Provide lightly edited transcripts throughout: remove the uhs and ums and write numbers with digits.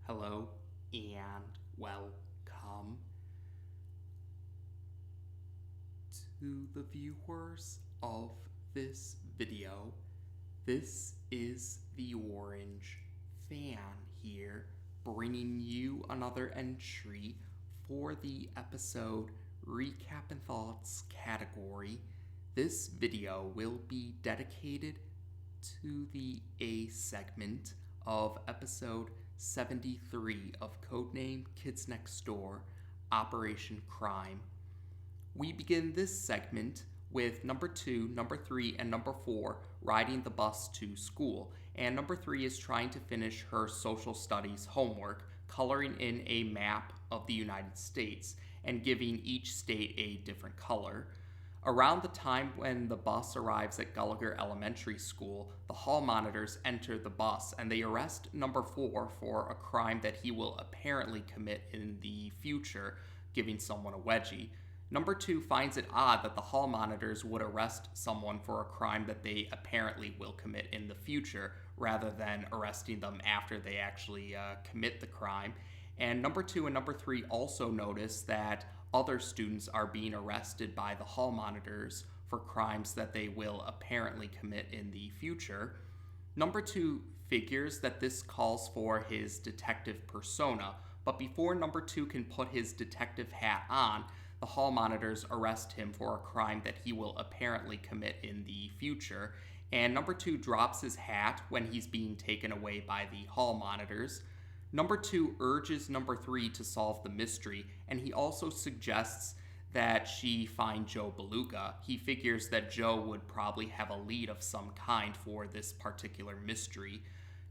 Hello and welcome to the viewers of this video. This is the Orange Fan here, bringing you another entry for the episode Recap and Thoughts category. This video will be dedicated to the A segment of episode 73 of Codename Kids Next Door, Operation C.R.I.M.E. We begin this segment with number 2, number 3, and number 4 riding the bus to school, and number 3 is trying to finish her social studies homework, coloring in a map of the United States and giving each state a different color. Around the time when the bus arrives at Gallagher Elementary School, the hall monitors enter the bus and they arrest number 4 for a crime that he will apparently commit in the future, giving someone a wedgie. Number 2 finds it odd that the hall monitors would arrest someone for a crime that they apparently will commit in the future, rather than arresting them after they actually commit the crime. And number 2 and number 3 also notice that other students are being arrested by the hall monitors for crimes that they will apparently commit in the future. Number 2 figures that this calls for his detective persona, but before number 2 can put his detective hat on, the hall monitors arrest him for a crime that he will apparently commit in the future, and number 2 drops his hat when he's being taken away by the hall monitors. Number 2 urges number 3 to solve the mystery, and he also suggests that she find Joe Beluga. He figures that Joe would probably have a lead of some kind for this particular mystery.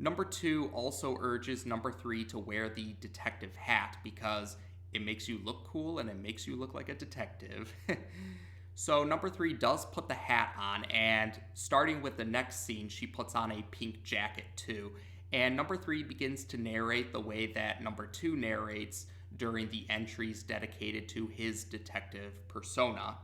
Number 2 also urges number 3 to wear the detective hat because it makes you look cool and it makes you look like a detective. So number 3 does put the hat on, and starting with the next scene, she puts on a pink jacket too. And number 3 begins to narrate the way that number 2 narrates during the entries dedicated to his detective persona.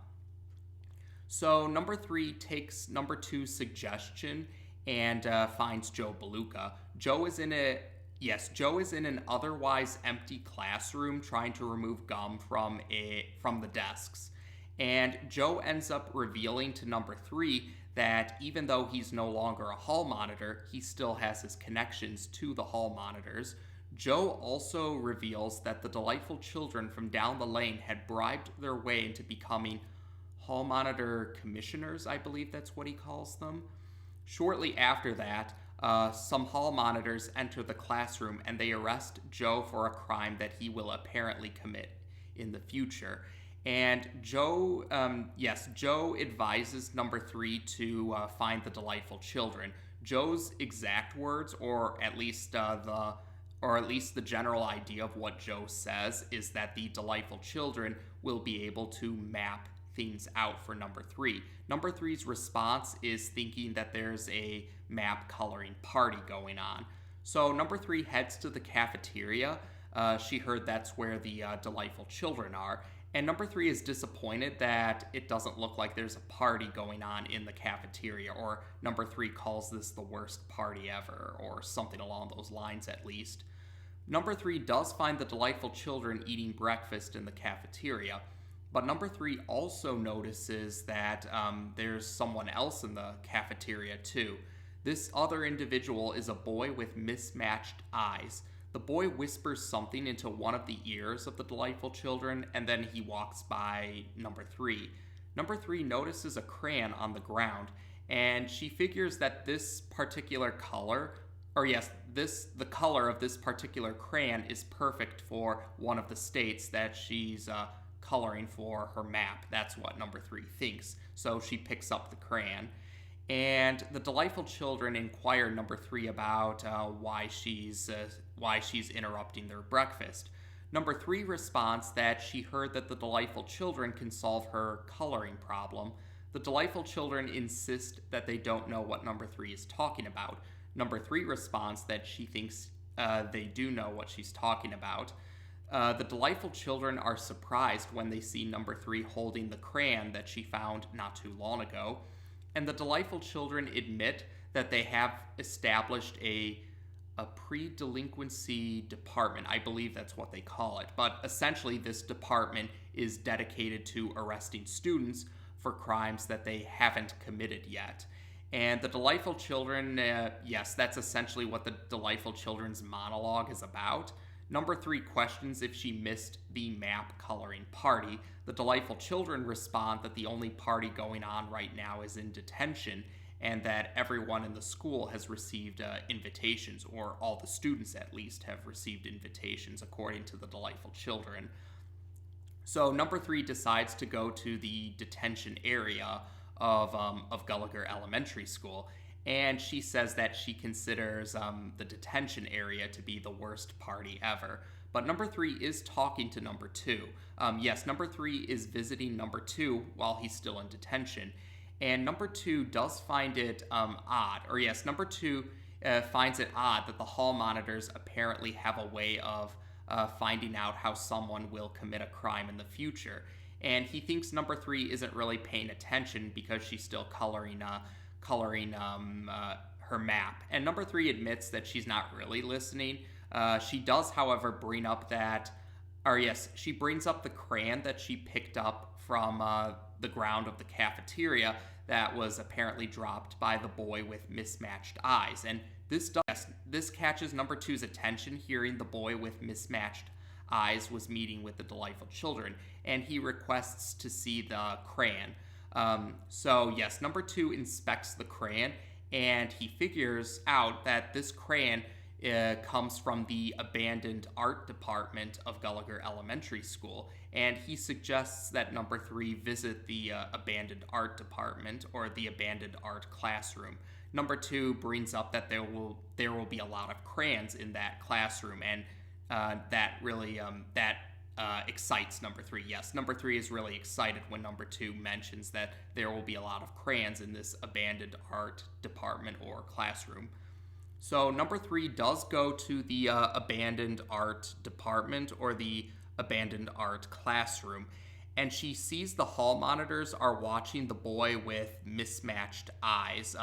So number 3 takes number 2's suggestion and finds Joe Beluga. Joe is in an otherwise empty classroom trying to remove gum from the desks. And Joe ends up revealing to number 3 that even though he's no longer a hall monitor, he still has his connections to the hall monitors. Joe also reveals that the delightful children from down the lane had bribed their way into becoming hall monitor commissioners, I believe that's what he calls them. Shortly after that, some hall monitors enter the classroom and they arrest Joe for a crime that he will apparently commit in the future. And Joe advises number 3 to find the delightful children. Joe's exact words, or at least the general idea of what Joe says, is that the delightful children will be able to map things out for number 3. Number 3's response is thinking that there's a map coloring party going on. So number 3 heads to the cafeteria. She heard that's where the delightful children are. And number 3 is disappointed that it doesn't look like there's a party going on in the cafeteria, or number 3 calls this the worst party ever, or something along those lines at least. Number 3 does find the delightful children eating breakfast in the cafeteria, but number 3 also notices that there's someone else in the cafeteria too. This other individual is a boy with mismatched eyes. The boy whispers something into one of the ears of the delightful children, and then he walks by number 3. Number 3 notices a crayon on the ground, and she figures that this particular color, the color of this particular crayon is perfect for one of the states that she's coloring for her map. That's what number 3 thinks. So she picks up the crayon. And the delightful children inquire number 3 about why she's interrupting their breakfast. Number 3 responds that she heard that the delightful children can solve her coloring problem. The delightful children insist that they don't know what number 3 is talking about. Number 3 responds that she thinks they do know what she's talking about. The delightful children are surprised when they see number 3 holding the crayon that she found not too long ago. And the delightful children admit that they have established a a pre-delinquency department. I believe that's what they call it. But essentially, this department is dedicated to arresting students for crimes that they haven't committed yet. And the Delightful Children, yes, that's essentially what the Delightful Children's monologue is about. Number 3 questions if she missed the map coloring party. The Delightful Children respond that the only party going on right now is in detention, and that everyone in the school has received invitations, or all the students at least have received invitations, according to the Delightful Children. So number 3 decides to go to the detention area of Gallagher Elementary School, and she says that she considers the detention area to be the worst party ever. But number 3 is talking to number 2. Yes, number 3 is visiting number 2 while he's still in detention. And number 2 does find it odd, or yes, number 2 finds it odd that the hall monitors apparently have a way of finding out how someone will commit a crime in the future. And he thinks number 3 isn't really paying attention because she's still coloring her map. And number 3 admits that she's not really listening. She does, however, bring up she brings up the crayon that she picked up from the ground of the cafeteria that was apparently dropped by the boy with mismatched eyes. And this catches number 2's attention, hearing the boy with mismatched eyes was meeting with the Delightful Children, and he requests to see the crayon. So yes, number 2 inspects the crayon, and he figures out that this crayon comes from the abandoned art department of Gallagher Elementary School, and he suggests that number 3 visit the abandoned art department, or the abandoned art classroom. Number 2 brings up that there will be a lot of crayons in that classroom, and that really excites number 3. Yes, number 3 is really excited when number 2 mentions that there will be a lot of crayons in this abandoned art department or classroom. So number 3 does go to the abandoned art department, or the abandoned art classroom, and she sees the hall monitors are watching the boy with mismatched eyes.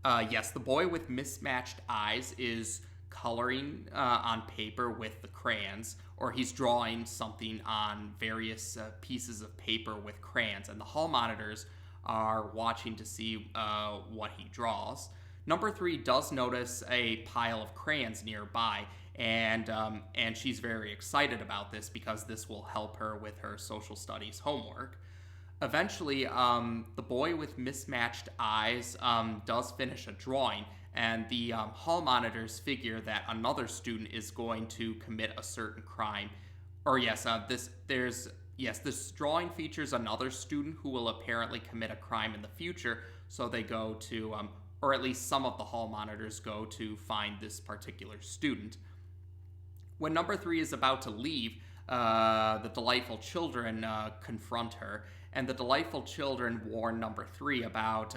Yes, the boy with mismatched eyes is coloring on paper with the crayons, or he's drawing something on various pieces of paper with crayons, and the hall monitors are watching to see what he draws. Number 3 does notice a pile of crayons nearby, and she's very excited about this because this will help her with her social studies homework. Eventually, the boy with mismatched eyes does finish a drawing, and the hall monitors figure that another student is going to commit a certain crime. Or yes, this drawing features another student who will apparently commit a crime in the future, so they go to, or at least some of the hall monitors go to find this particular student. When number 3 is about to leave, the Delightful Children confront her, and the Delightful Children warn number 3 about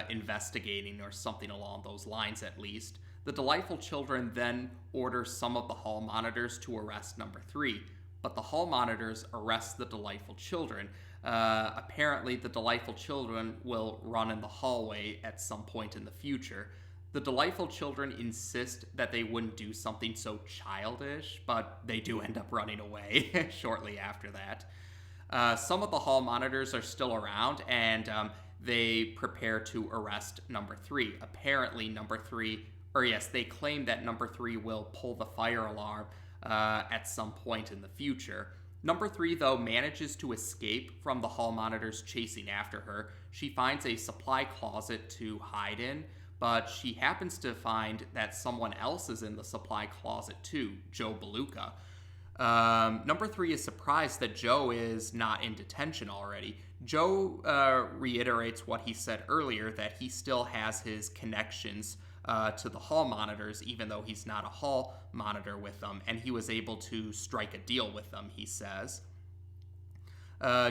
investigating, or something along those lines at least. The Delightful Children then order some of the hall monitors to arrest number 3, but the hall monitors arrest the Delightful Children. Apparently, the Delightful Children will run in the hallway at some point in the future. The Delightful Children insist that they wouldn't do something so childish, but they do end up running away shortly after that. Some of the hall monitors are still around, and they prepare to arrest number 3. Apparently, number 3, or yes, they claim that number 3 will pull the fire alarm at some point in the future. Number 3, though, manages to escape from the hall monitors chasing after her. She finds a supply closet to hide in, but she happens to find that someone else is in the supply closet too, Joe Beluga. Number 3 is surprised that Joe is not in detention already. Joe reiterates what he said earlier, that he still has his connections to the hall monitors, even though he's not a hall monitor with them, and he was able to strike a deal with them, he says.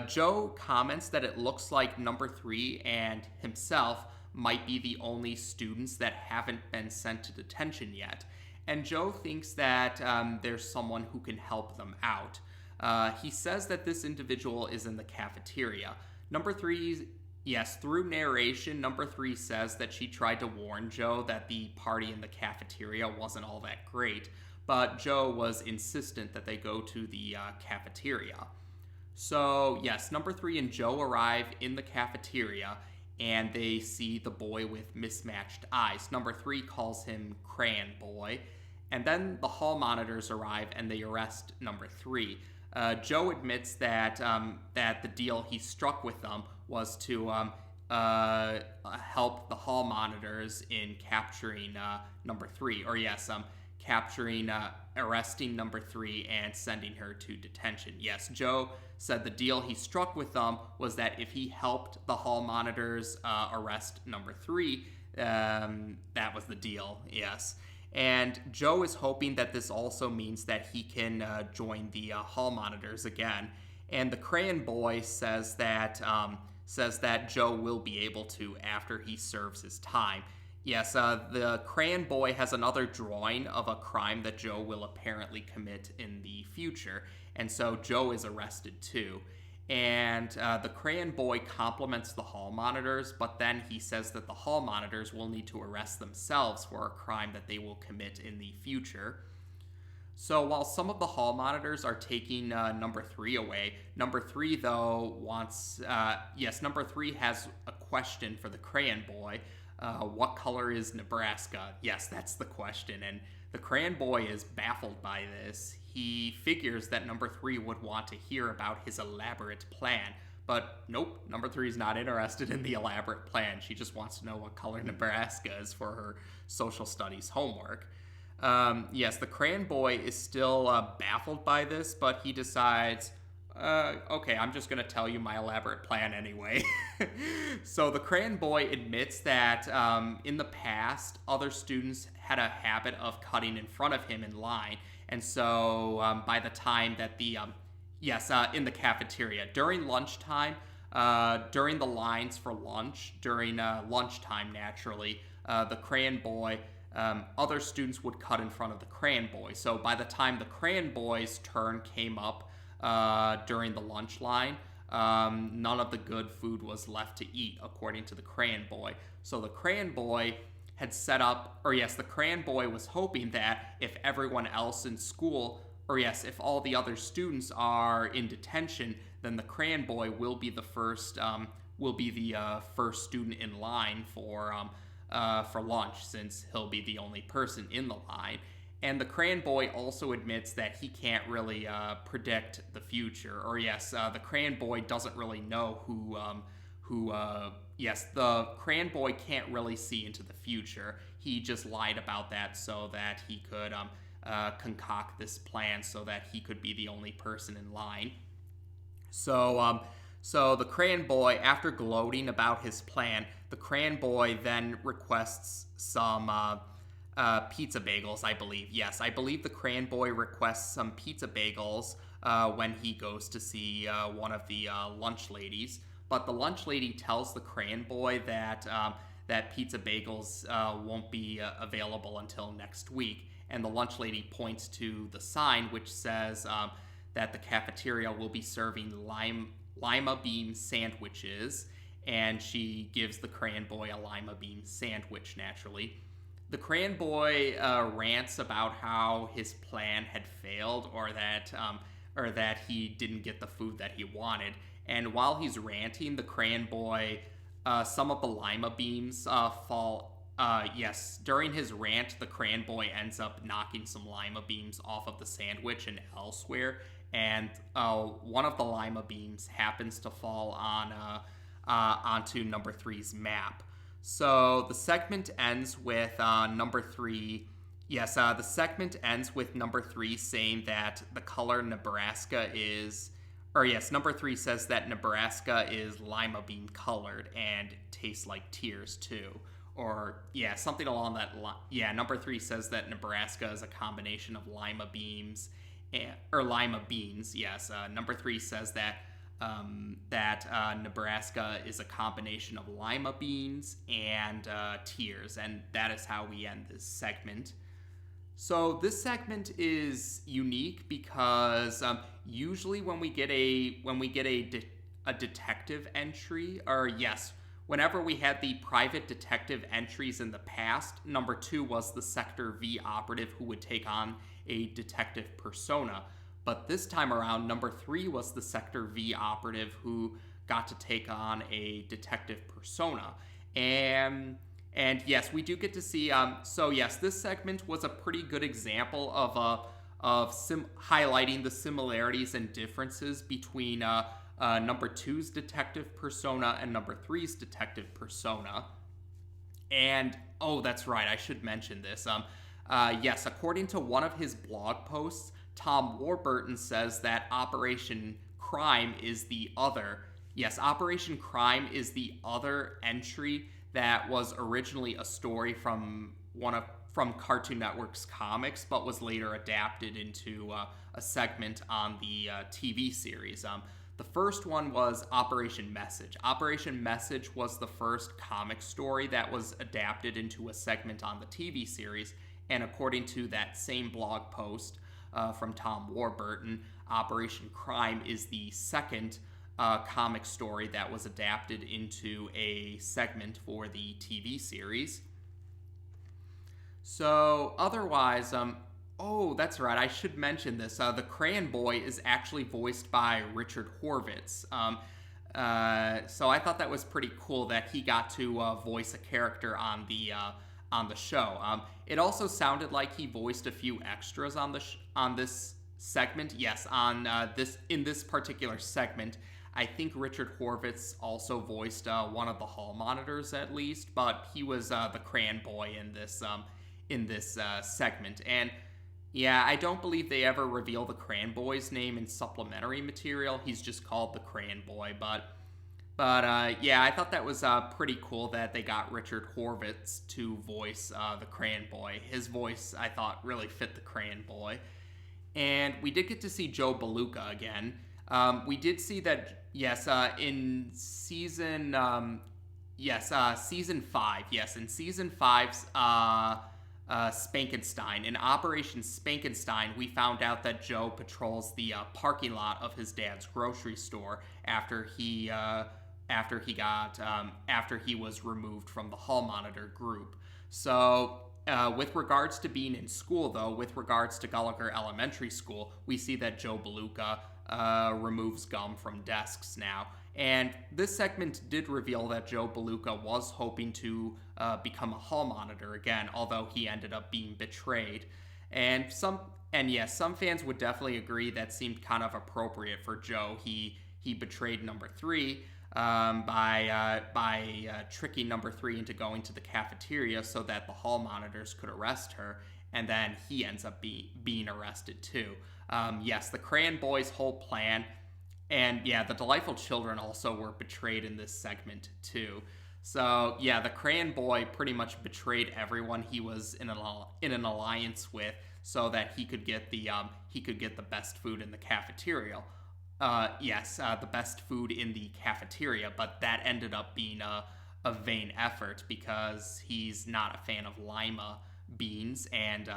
Joe comments that it looks like number 3 and himself might be the only students that haven't been sent to detention yet, and Joe thinks that there's someone who can help them out. He says that this individual is in the cafeteria. Number 3 Yes, through narration, number 3 says that she tried to warn Joe that the party in the cafeteria wasn't all that great, but Joe was insistent that they go to the cafeteria. So, yes, number 3 and Joe arrive in the cafeteria and they see the boy with mismatched eyes. Number 3 calls him Crayon Boy. And then the hall monitors arrive and they arrest number 3. Joe admits that the deal he struck with them was to help the hall monitors in capturing number 3, or yes, arresting number 3 and sending her to detention. Yes, Joe said the deal he struck with them was that if he helped the hall monitors arrest number 3, that was the deal. Yes. And Joe is hoping that this also means that he can join the hall monitors again. And the Crayon Boy says that Joe will be able to after he serves his time. Yes, the Crayon Boy has another drawing of a crime that Joe will apparently commit in the future. And so Joe is arrested too. And the Crayon Boy compliments the hall monitors, but then he says that the hall monitors will need to arrest themselves for a crime that they will commit in the future. So while some of the hall monitors are taking number 3 away, number 3 though number 3 has a question for the Crayon Boy. What color is Nebraska? Yes, that's the question. And the Crayon Boy is baffled by this. He figures that number 3 would want to hear about his elaborate plan. But nope, number 3 is not interested in the elaborate plan. She just wants to know what color Nebraska is for her social studies homework. Yes, the Crayon Boy is still baffled by this, but he decides, okay, I'm just going to tell you my elaborate plan anyway. So the Crayon Boy admits that in the past, other students had a habit of cutting in front of him in line. And so by the time that in the cafeteria, during lunchtime, during the lines for lunch, during lunchtime naturally, the Crayon Boy, other students would cut in front of the Crayon Boy. So by the time the Crayon Boy's turn came up during the lunch line, none of the good food was left to eat, according to the Crayon Boy. So the Crayon Boy had the Crayon Boy was hoping that if everyone else in school, if all the other students are in detention, then the Crayon Boy will be the first student in line for lunch, since he'll be the only person in the line. And the Crayon Boy also admits that he can't really predict the future, the Crayon Boy doesn't really know the Crayon Boy can't really see into the future. He just lied about that so that he could concoct this plan so that he could be the only person in line. So the Crayon Boy, after gloating about his plan, the Crayon Boy then requests some pizza bagels, I believe. Yes, I believe the Crayon Boy requests some pizza bagels when he goes to see one of the lunch ladies. But the lunch lady tells the Crayon Boy that pizza bagels won't be available until next week. And the lunch lady points to the sign which says that the cafeteria will be serving lima bean sandwiches. And she gives the Crayon Boy a lima bean sandwich, naturally. The Crayon Boy rants about how his plan had failed, or that he didn't get the food that he wanted. And while he's ranting, the Crayon Boy, some of the lima beans fall. During his rant, the Crayon Boy ends up knocking some lima beans off of the sandwich and elsewhere. And one of the lima beans happens to fall onto number 3's map. So the segment ends with number 3. Yes, the segment ends with number 3 saying that the color Nebraska is, number 3 says that Nebraska is lima bean colored and tastes like tears too. Something along that line. Yeah, number 3 says that Nebraska is a combination of lima beans, lima beans. Yes, number 3 says that Nebraska is a combination of lima beans and tears, and that is how we end this segment. So this segment is unique because usually when we get a a detective entry, or yes, whenever we had the private detective entries in the past, number 2 was the Sector V operative who would take on a detective persona. But this time around, number 3 was the Sector V operative who got to take on a detective persona. And yes, we do get to see. So yes, this segment was a pretty good example of highlighting the similarities and differences between number 2's detective persona and number 3's detective persona. And oh, that's right, I should mention this. Yes, according to one of his blog posts, Tom Warburton says that Operation C.R.I.M.E is the other. Yes, Operation C.R.I.M.E is the other entry that was originally a story from Cartoon Network's comics, but was later adapted into a segment on the TV series. The first one was Operation Message. Operation Message was the first comic story that was adapted into a segment on the TV series, and according to that same blog post from Tom Warburton, Operation C.R.I.M.E is the second comic story that was adapted into a segment for the TV series. So otherwise, oh, that's right, I should mention this. The Crayon Boy is actually voiced by Richard Horvitz. So I thought that was pretty cool that he got to voice a character on the show. It also sounded like he voiced a few extras on this segment. Yes, in this particular segment, I think Richard Horvitz also voiced one of the hall monitors at least, but he was the Crayon Boy in this segment. And yeah, I don't believe they ever reveal the Crayon Boy's name in supplementary material. He's just called the Crayon Boy, but yeah, I thought that was pretty cool that they got Richard Horvitz to voice the Crayon Boy. His voice, I thought, really fit the Crayon Boy. And we did get to see Joe Beluga again. We did see that, yes, in season 5. Yes, in season 5's Spankenstein. In Operation Spankenstein, we found out that Joe patrols the parking lot of his dad's grocery store after he was removed from the hall monitor group. So with regards to being in school, though, with regards to Gallagher Elementary School, we see that Joe Beluga removes gum from desks now. And this segment did reveal that Joe Beluga was hoping to become a hall monitor again, although he ended up being betrayed. And some fans would definitely agree that seemed kind of appropriate for Joe. He betrayed number 3 by tricking number 3 into going to the cafeteria so that the hall monitors could arrest her, and then he ends up being arrested too. Yes, the Crayon Boy's whole plan, and yeah, the Delightful Children also were betrayed in this segment too. So yeah, the Crayon Boy pretty much betrayed everyone he was in an alliance with, so that he could get the best food in the cafeteria. The best food in the cafeteria, but that ended up being a vain effort because he's not a fan of lima beans, and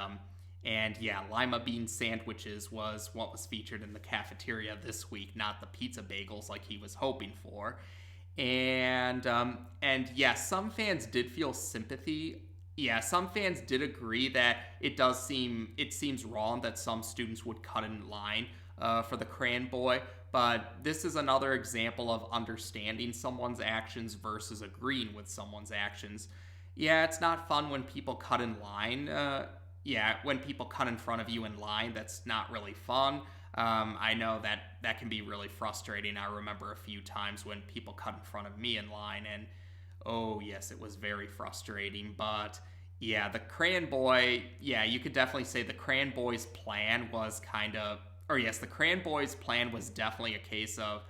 lima bean sandwiches was what was featured in the cafeteria this week, not the pizza bagels like he was hoping for. And some fans did feel sympathy. Yeah, some fans did agree that it seems wrong that some students would cut in line for the Crayon Boy, but this is another example of understanding someone's actions versus agreeing with someone's actions. Yeah, it's not fun when people cut in line. When people cut in front of you in line, that's not really fun. I know that can be really frustrating. I remember a few times when people cut in front of me in line, and oh yes, it was very frustrating. But yeah, the Crayon Boy, yeah, you could definitely say the Crayon Boy's plan was the Crayon Boy's plan was definitely a case of,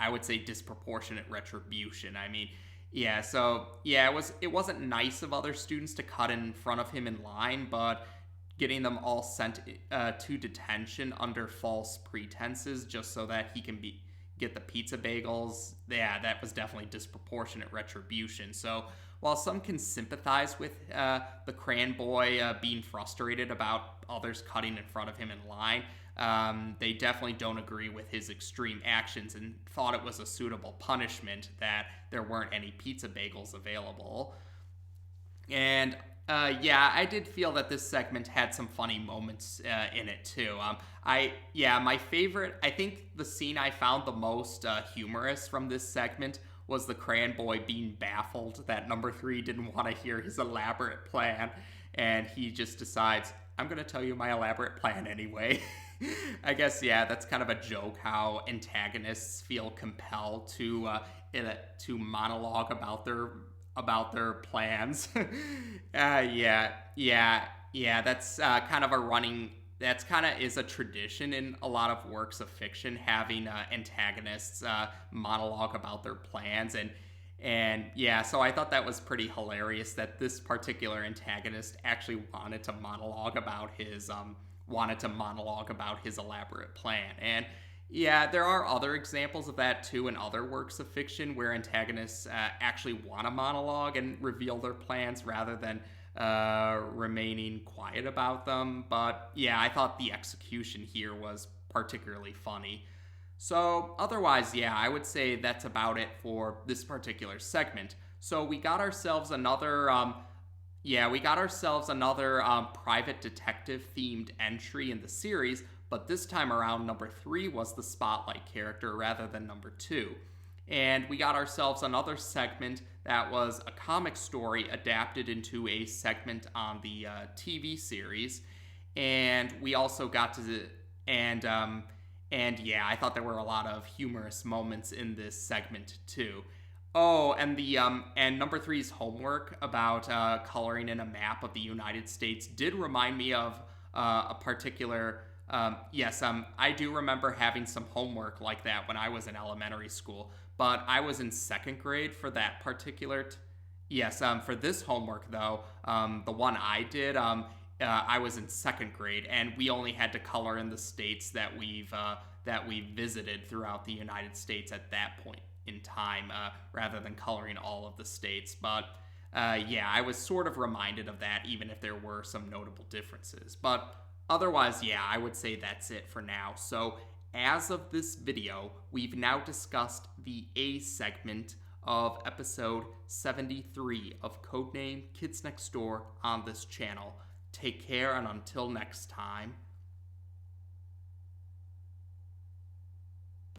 I would say, disproportionate retribution. I mean, yeah, so yeah, it wasn't nice of other students to cut in front of him in line, but getting them all sent to detention under false pretenses just so that he can get the pizza bagels, yeah, that was definitely disproportionate retribution. So while some can sympathize with the Crayon boy being frustrated about others cutting in front of him in line, they definitely don't agree with his extreme actions and thought it was a suitable punishment that there weren't any pizza bagels available. And I did feel that this segment had some funny moments in it too. My favorite, I think the scene I found the most humorous from this segment was the Crayon boy being baffled that number 3 didn't want to hear his elaborate plan, and he just decides, I'm going to tell you my elaborate plan anyway. I guess, that's kind of a joke how antagonists feel compelled to monologue about their plans. That's kind of a running. That's kind of is a tradition in a lot of works of fiction, having antagonists monologue about their plans, so I thought that was pretty hilarious that this particular antagonist actually wanted to monologue about his elaborate plan. And there are other examples of that too in other works of fiction where antagonists actually want to monologue and reveal their plans rather than remaining quiet about them. But I thought the execution here was particularly funny. So otherwise, I would say that's about it for this particular segment. So we got ourselves another private detective themed entry in the series, but this time around number 3 was the spotlight character rather than number 2. And we got ourselves another segment that was a comic story adapted into a segment on the TV series. And we also got to I thought there were a lot of humorous moments in this segment too. Oh, and and number 3's homework about coloring in a map of the United States did remind me of a particular. I do remember having some homework like that when I was in elementary school, but I was in 2nd grade for that particular. For this homework though, the one I did, I was in 2nd grade, and we only had to color in the states that we visited throughout the United States at that point in time, rather than coloring all of the states. But I was sort of reminded of that, even if there were some notable differences. But otherwise, I would say that's it for now. So as of this video, we've now discussed the A segment of episode 73 of Codename Kids Next Door on this channel. Take care, and until next time,